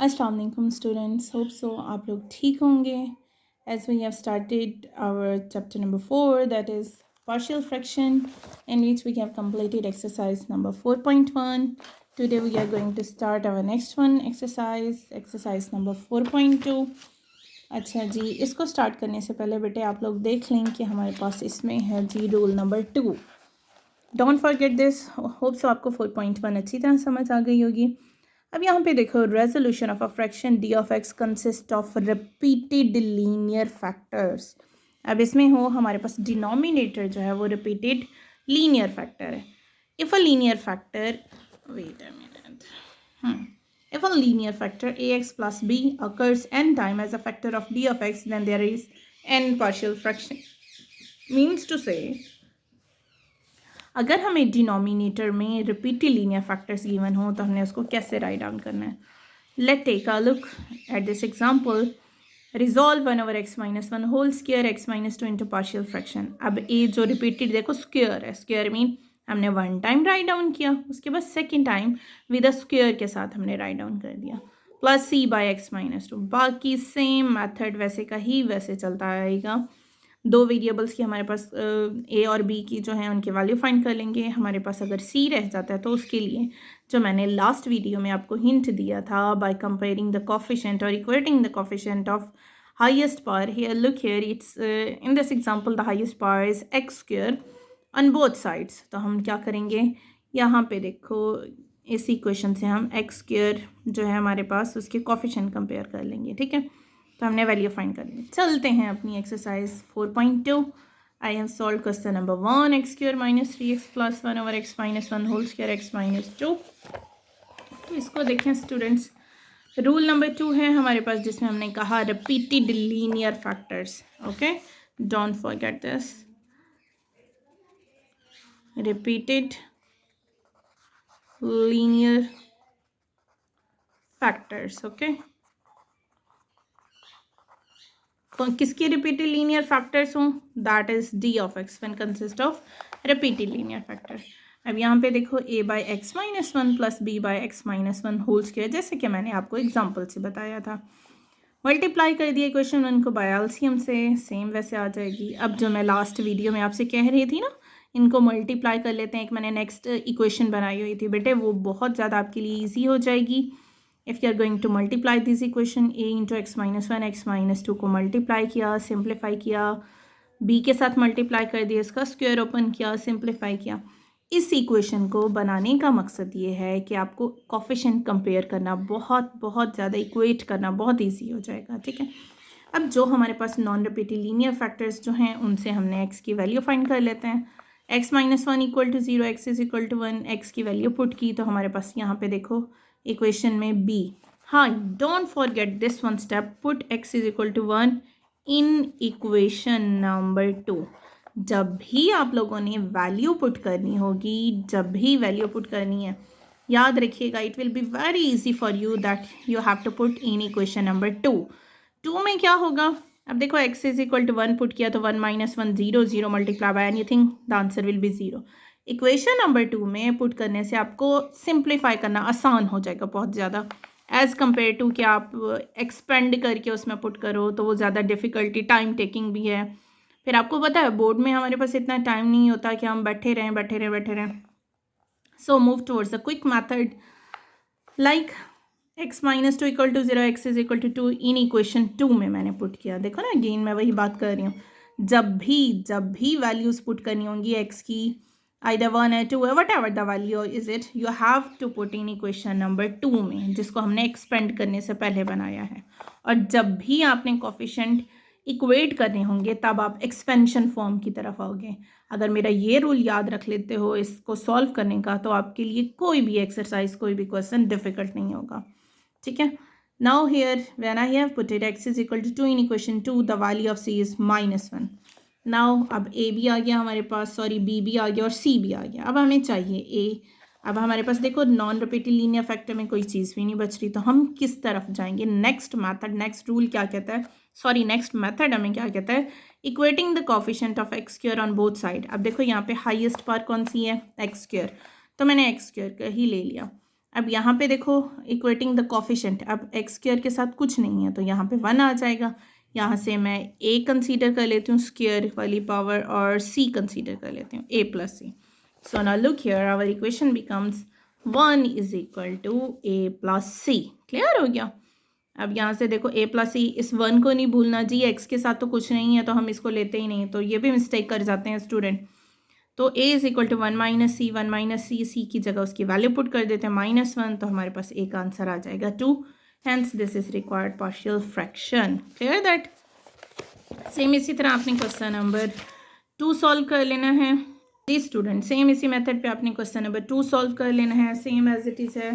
अस्सलाम वालेकुम students, hope so आप लोग ठीक होंगे. As we have started our chapter number 4, that is partial fraction, in which we have completed exercise number 4.1. Today we are going to start our next one exercise number 4.2. अच्छा जी, इसको start करने से पहले बेटे आप लोग देख लें कि हमारे पास इसमें है जी rule number 2. Don't forget this. Hope so आपको 4.1 अच्छी तरह समझ आ गई होगी. अब यहाँ पे देखो, resolution of a fraction D of X consist of repeated linear factors. अब इसमें हो हमारे पास डिनोमिनेटर जो है वो रिपीटेड लीनियर फैक्टर है. If a linear factor, wait a minute, if a linear factor ax plus b occurs n time as a factor of d of x, then there is n partial fraction. Means to say, अगर हमें denominator में repeated linear factors given हो तो हमने उसको कैसे right down करना है. Let take a look at this example. Resolve 1/x-1 whole square x-2 into partial fraction. अब ए जो रिपीटेड देखो स्क्वायर है, स्क्वायर मीन हमने वन टाइम राइट डाउन किया, उसके बाद second time with a square के साथ हमने राइट डाउन कर दिया, प्लस c/x-2. बाकी सेम मेथड वैसे का ही वैसे चलता आएगा. दो वेरिएबल्स की हमारे पास ए और बी की जो है उनके वैल्यू फाइंड कर लेंगे. हमारे पास अगर सी रह जाता है तो उसके लिए जो मैंने लास्ट वीडियो में आपको हिंट दिया था, बाय कंपेयरिंग द कोफिशिएंट और equating the coefficient of highest power. Here look here, it's in this example the highest power is x square on both sides. तो हम क्या करेंगे, यहाँ पे देखो इस इक्वेशन से हम एक्स स्क्वायर जो है हमारे पास उसके कोफिशिएंट कंपेयर कर लेंगे. ठीक है, तो हमने वैल्यू फाइंड कर ली. चलते हैं अपनी exercise 4.2. I have solve question number 1, X square minus 3x plus 1/x-1 whole square x-2. तो इसको देखें स्टूडेंट्स, रूल नंबर 2 है हमारे पास जिसमें हमने कहा repeated linear factors. Okay, don't forget this, repeated linear factors. Okay, किसके रिपीटेड लीनियर फैक्टर्स हों, that is D of x when consist of repeated linear factor. अब यहाँ पे देखो a/x-1 plus b/x-1 whole square, जैसे कि मैंने आपको एग्जांपल से बताया था. मल्टीप्लाई कर दिया इक्वेशन 1 को बाय एलसीएम से, सेम वैसे आ जाएगी. अब जो मैं लास्ट वीडियो में आपसे कह रही थी ना, इनको मल्टीप्लाई कर लेते हैं. एक मैंने नेक्स्ट इक्वेशन बनाई हुई थी बेटे, वो बहुत ज़्यादा आपके लिए ईजी हो जाएगी. If you are going to multiply this equation, a into x-1 x-2 को मल्टीप्लाई किया, सिंप्लीफाई किया, b के साथ मल्टीप्लाई कर दिया, इसका स्क्वायर ओपन किया, सिंप्लीफाई किया. इस इक्वेशन को बनाने का मकसद ये है कि आपको कोफिशिएंट कंपेयर करना बहुत बहुत ज़्यादा इक्वेट करना बहुत ईजी हो जाएगा. ठीक है, अब जो हमारे पास नॉन रिपीटेड लीनियर फैक्टर्स जो हैं उनसे हमने x की वैल्यू फाइंड कर लेते हैं. x-1 equal to 0, x is equal to 1, x की वैल्यू पुट की तो हमारे पास यहाँ पे देखो इक्वेशन में b. हाँ, don't forget this one step, put x is equal to 1 in equation number 2. जब भी आप लोगों ने वैल्यू पुट करनी होगी, जब भी वैल्यू पुट करनी है, याद रखिएगा it will be very easy for you that you have to put in equation number 2 में क्या होगा. अब देखो x is equal to 1 put किया तो 1 - 1 0, 0 multiply by anything, the answer will be 0. Equation number 2 में पुट करने से आपको सिंप्लीफाई करना आसान हो जाएगा बहुत ज़्यादा, एज़ कम्पेयर टू कि आप एक्सपेंड करके उसमें पुट करो तो वो ज़्यादा डिफ़िकल्टी टाइम टेकिंग भी है. फिर आपको पता है बोर्ड में हमारे पास इतना टाइम नहीं होता कि हम बैठे रहें. So move towards the quick method like x-2 equal to 0, x is equal to 2 in equation 2 में मैंने पुट किया. देखो ना, अगेन मैं वही बात कर रही हूँ, जब भी वैल्यूज़ पुट करनी होंगी x की, either 1 or 2 whatever the value is it, you have to put in equation number 2 में, जिसको हमने एक्सपेंड करने से पहले बनाया है. और जब भी आपने कोफिशिएंट इक्वेट करने होंगे तब आप एक्सपेंशन फॉर्म की तरफ आओगे. अगर मेरा ये रूल याद रख लेते हो इसको सॉल्व करने का, तो आपके लिए कोई भी एक्सरसाइज, कोई भी क्वेश्चन डिफिकल्ट नहीं होगा. ठीक है, now here when I have put it x is equal to 2 in equation 2, the value of c is -1. Now अब a भी आ गया हमारे पास, सॉरी b भी आ गया और c भी आ गया. अब हमें चाहिए a. अब हमारे पास देखो नॉन रिपीटेड लीनियर फैक्टर में कोई चीज़ भी नहीं बच रही, तो हम किस तरफ जाएंगे, नेक्स्ट मैथड, नेक्स्ट रूल क्या कहता है, सॉरी नेक्स्ट मेथड हमें क्या कहता है, equating the coefficient of x square on both side. अब देखो यहाँ पे हाईएस्ट पावर कौन सी है, एक्स स्क्वायर, तो मैंने एक्स स्क्वायर का ही ले लिया. अब यहाँ पे देखो इक्वेटिंग द कोफिशिएंट, अब एक्स स्क्वायर के साथ कुछ नहीं है तो यहाँ पे 1 आ जाएगा। यहाँ से मैं ए कंसीडर कर लेती हूँ स्क्वायर वाली पावर और सी कंसीडर कर लेती हूँ, a plus c. So now look here our equation becomes 1 is equal to a plus c. Clear हो गया। अब यहाँ से देखो ए प्लस सी, इस 1 को नहीं भूलना जी, एक्स के साथ तो कुछ नहीं है तो हम इसको लेते ही नहीं, तो ये भी मिस्टेक कर जाते हैं स्टूडेंट। तो a is equal to 1 minus C, 1 minus C, C की जगह उसकी वैल्यू पुट कर देते हैं -1, तो हमारे पास a का आंसर आ जाएगा 2। Hence this is required partial fraction. Clear that. Same इसी तरह आपने क्वेश्चन नंबर 2 सॉल्व कर लेना है। जी स्टूडेंट, सेम इसी मेथड पे आपने क्वेश्चन नंबर 2 सॉल्व कर लेना है, सेम एज इट इज़ है।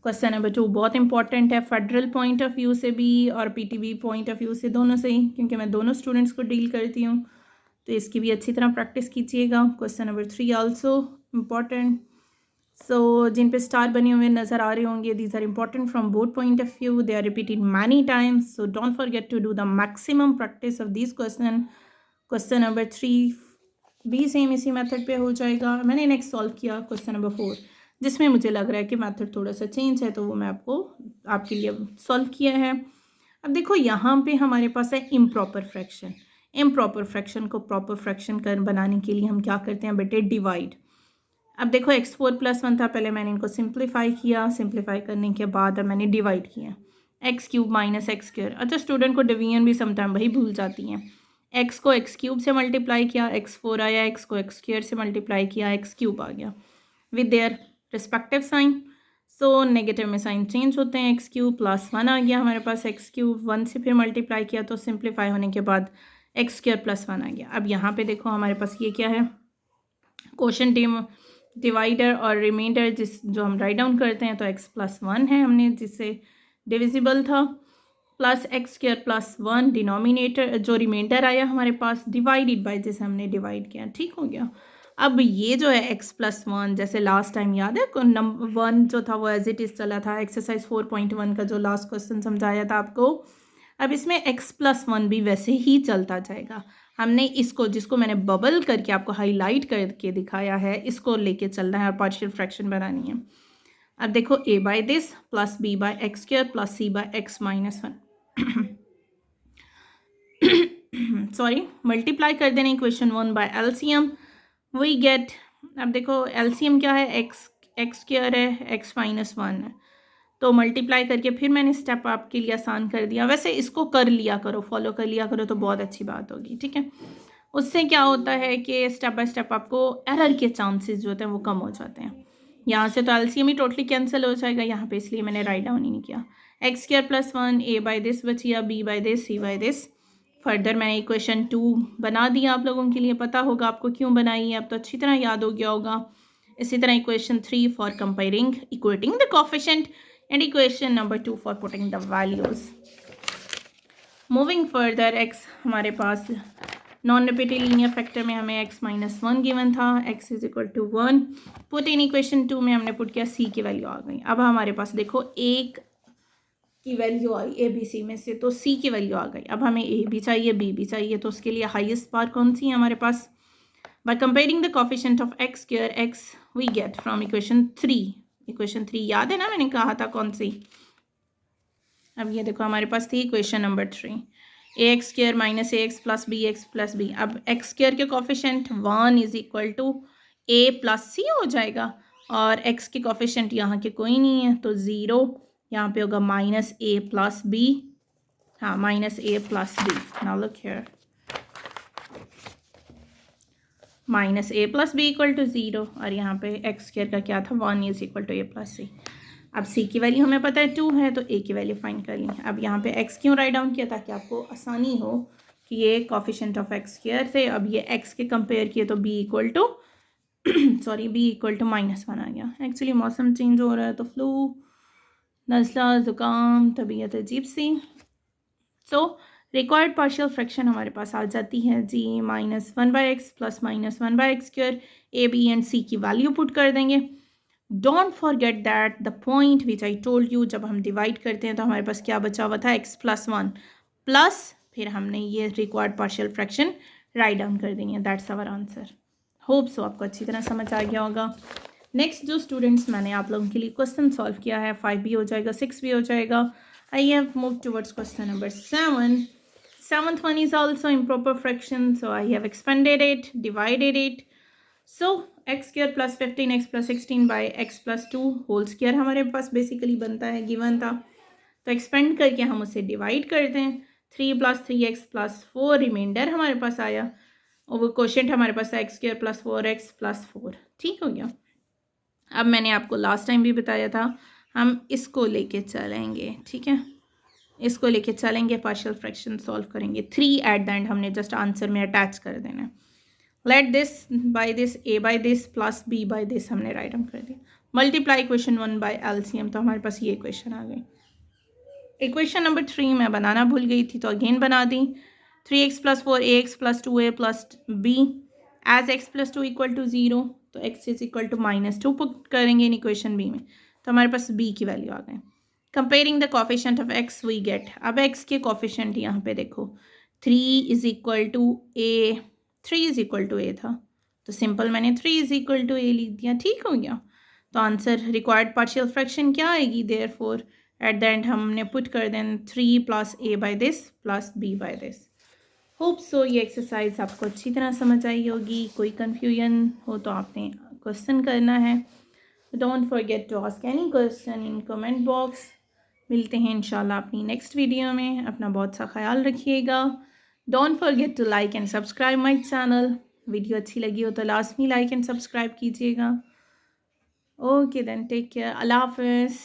क्वेश्चन नंबर 2 बहुत इंपॉर्टेंट है फेडरल पॉइंट ऑफ व्यू से भी और पीटीबी पॉइंट ऑफ व्यू से, दोनों से ही, क्योंकि मैं दोनों स्टूडेंट्स को डील करती हूँ, तो इसकी भी अच्छी तरह प्रैक्टिस कीजिएगा। Question number 3 also important. So जिन पे स्टार बने हुए नज़र आ रहे होंगे, these are important from both point of view, they are repeated many times, so don't forget to do the maximum practice of this question. Question number 3 भी same इसी मेथड पे हो जाएगा। मैंने नेक्स्ट सॉल्व किया क्वेश्चन नंबर 4, जिसमें मुझे लग रहा है कि मेथड थोड़ा सा चेंज है, तो वो मैं आपके लिए सॉल्व किया है। अब देखो यहाँ पे हमारे पास है इम्प्रॉपर फ्रैक्शन। इम्प्रॉपर फ्रैक्शन को प्रॉपर फ्रैक्शन कर बनाने के लिए हम क्या करते हैं बेटे, डिवाइड। अब देखो x4 + 1 था, पहले मैंने इनको सिंप्लीफाई किया, सिंप्लीफाई करने के बाद अब मैंने डिवाइड किया, x³ - x²। अच्छा स्टूडेंट को डिवीजन भी समटाइम वही भूल जाती हैं। x को x³ से मल्टीप्लाई किया, x4 आया, x को x² से मल्टीप्लाई किया, x³ आ गया with their respective sign. So negative में साइन चेंज होते हैं, x³ + 1 आ गया हमारे पास, x³ 1 से फिर मल्टीप्लाई किया तो सिंप्लीफाई होने के बाद x² + 1 आ गया। अब यहाँ पे देखो हमारे पास ये क्या है, क्वोशंट डिवाइडर और रिमाइंडर जो हम राइट डाउन करते हैं, तो x + 1 है हमने जिससे डिविजिबल था, प्लस x² + 1 डिनोमिनेटर जो रिमाइंडर आया हमारे पास, डिवाइडेड बाय जिसे हमने डिवाइड किया। ठीक हो गया। अब ये जो है x + 1, जैसे लास्ट टाइम याद है नंबर 1 जो था वो एज इट इज़ चला था, एक्सरसाइज 4.1 का जो लास्ट क्वेश्चन समझाया था आपको। अब इसमें x + 1 भी वैसे ही चलता जाएगा। हमने इसको, जिसको मैंने बबल करके आपको हाईलाइट करके दिखाया है, इसको लेके चलना है और पार्शियल फ्रैक्शन बनानी है। अब देखो a/this + b/x² + c/x - 1 sorry, multiply कर देना equation 1 by LCM, we get. अब देखो एलसीएम क्या है, x² है, x - 1 है, तो मल्टीप्लाई करके फिर मैंने स्टेप आपके लिए आसान कर दिया। वैसे इसको कर लिया करो, फॉलो कर लिया करो तो बहुत अच्छी बात होगी। ठीक है, उससे क्या होता है कि स्टेप बाय स्टेप आपको एरर के चांसेस जो होते हैं वो कम हो जाते हैं। यहाँ से तो एलसीएम ही टोटली कैंसिल हो जाएगा यहाँ पे, इसलिए मैंने राइट डाउन ही नहीं किया। x² + 1 a/this बचिया, b/this, c/this। फर्दर मैंने इक्वेशन 2 बना दिया आप लोगों के लिए, पता होगा आपको क्यों बनाई है, अब तो अच्छी तरह याद हो गया होगा। इसी तरह equation 3 for comparing equating the coefficient and equation number 2 for putting the values. Moving further, x हमारे पास नॉन रिपीटेड लीनियर फैक्टर में हमें x - 1 गिवन था, x = 1। पुट इन इक्वेशन 2 में हमने पुट किया, c की वैल्यू आ गई। अब हमारे पास देखो एक की value I A B C में से, तो c की वैल्यू आ गई। अब हमें a भी चाहिए, b भी चाहिए, तो उसके लिए हाईएस्ट पावर कौन सी है हमारे पास। By comparing the coefficient of x² x we get from equation 3। Equation 3 याद है ना, मैंने कहा था कौन सी। अब ये देखो हमारे पास थी equation number 3, ax² - ax + bx + b। अब x² के coefficient 1 is equal to a + c हो जाएगा, और x के कोफिशिएंट यहाँ के कोई नहीं है तो 0, यहाँ पे होगा -a + b। हाँ, -a + b। Now look here, -a + b = 0, और यहाँ पे x² का क्या था, 1 is equal to a + c। अब c की वैल्यू हमें पता है 2 है, तो a की वैल्यू फाइंड कर ली। अब यहाँ पे x क्यों राइट डाउन किया, ताकि आपको आसानी हो कि ये कोफिशिएंट ऑफ x² थे। अब ये x के कंपेयर किए तो b = सॉरी, b = -1 आ गया। एक्चुअली मौसम चेंज हो रहा है तो फ्लू, नज़ला, ज़ुकाम, तबीयत अजीब सी। सो रिक्वायर्ड पार्शियल फ्रैक्शन हमारे पास आ जाती है जी, -1/x + -1/x²। a b and c की वैल्यू पुट कर देंगे। Don't forget that the point which I told you, जब हम डिवाइड करते हैं तो हमारे पास क्या बचा हुआ था, x + 1 प्लस फिर हमने ये required partial fraction write down कर देंगे। That's our answer. Hope so आपको अच्छी तरह समझ आ गया होगा। नेक्स्ट जो स्टूडेंट्स मैंने आप लोगों के लिए क्वेश्चन सॉल्व किया है 5 भी हो जाएगा 6 भी हो जाएगा. I have move towards question number 7. Seventh one is also improper fraction, so I have expanded it, divided it. So x square plus 15x plus 16 by x plus 2 whole square हमारे पास बेसिकली बनता है, given था. तो expand करके हम उसे divide करते हैं. 3 प्लस 3x प्लस 4 रिमाइंडर हमारे पास आया, और वो क्वोशिएंट हमारे पास है x square plus 4x plus 4. ठीक हो गया. अब मैंने आपको लास्ट टाइम भी बताया था, हम इसको लेके चलेंगे. ठीक है, इसको लेके चलेंगे, पार्शियल फ्रैक्शन सॉल्व करेंगे. 3 एट द एंड हमने जस्ट आंसर में अटैच कर देना है. Let this by this, A by this plus B by this हमने राइट डाउन कर दिया. मल्टीप्लाई इक्वेशन 1 बाय एलसीएम, तो हमारे पास ये इक्वेशन आ गई. इक्वेशन नंबर 3 मैं बनाना भूल गई थी तो अगेन बना दी. 3x plus 4 ax plus 2a plus b as x plus 2 equal to 0, तो x is equal to -2 put करेंगे इन इक्वेशन b में, तो हमारे पास b की वैल्यू आ गई. Comparing the coefficient of x we get. अब x के कोफिशिएंट यहाँ पे देखो, 3 is equal to a, 3 is equal to a था, तो सिंपल मैंने 3 इज इक्वल टू a लिख दिया. ठीक हो गया. तो आंसर रिक्वायर्ड पार्शियल फ्रैक्शन क्या आएगी, देयरफॉर एट द एंड हमने पुट कर then 3 plus a by this plus b by this. Hope so ये एक्सरसाइज आपको अच्छी तरह समझ आई होगी. कोई कन्फ्यूजन हो तो आपने क्वेश्चन करना है. Don't forget to ask any question in comment box. मिलते हैं इंशाल्लाह अपनी नेक्स्ट वीडियो में. अपना बहुत सा ख्याल रखिएगा. Don't forget to like and subscribe my channel. Video अच्छी लगी हो तो लाजमी लाइक एंड सब्सक्राइब कीजिएगा. Okay then, take care. अल्लाह हाफिज़.